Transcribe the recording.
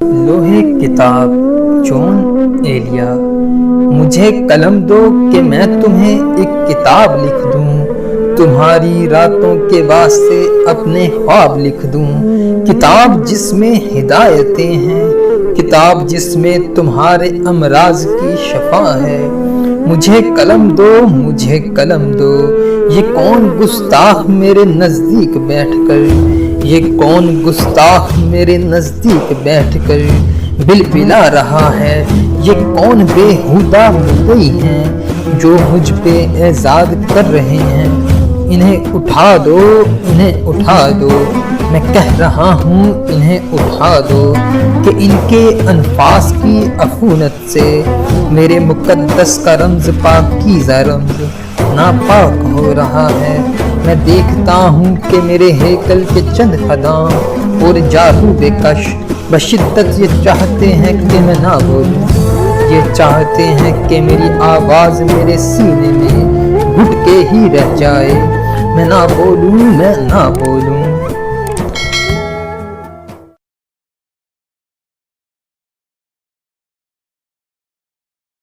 لوہے کتاب جون ایلیا، مجھے قلم دو کہ میں تمہیں ایک کتاب لکھ دوں، تمہاری راتوں کے واسطے اپنے خواب لکھ دوں، کتاب جس میں ہدایتیں ہیں، کتاب جس میں تمہارے امراض کی شفا ہے۔ مجھے قلم دو، مجھے قلم دو، یہ کون گستاخ میرے نزدیک بیٹھ کر، یہ کون گستاخ میرے نزدیک بیٹھ کر بل بلا رہا ہے، یہ کون بےہودہ مدعی ہیں جو مجھ پہ اعزاز کر رہے ہیں۔ انہیں اٹھا دو، انہیں اٹھا دو، میں کہہ رہا ہوں انہیں اٹھا دو، کہ ان کے انفاس کی عفونت سے میرے مقدس کا رمز پاکیزہ رمز ناپاک ہو رہا ہے۔ میں دیکھتا ہوں کہ میرے ہیکل کے چند خدام اور جارحود کش بشدت یہ چاہتے ہیں کہ میں نہ بولوں، یہ چاہتے ہیں کہ میری آواز میرے سینے میں گھٹ کے ہی رہ جائے، میں نہ بولوں، میں نہ بولوں۔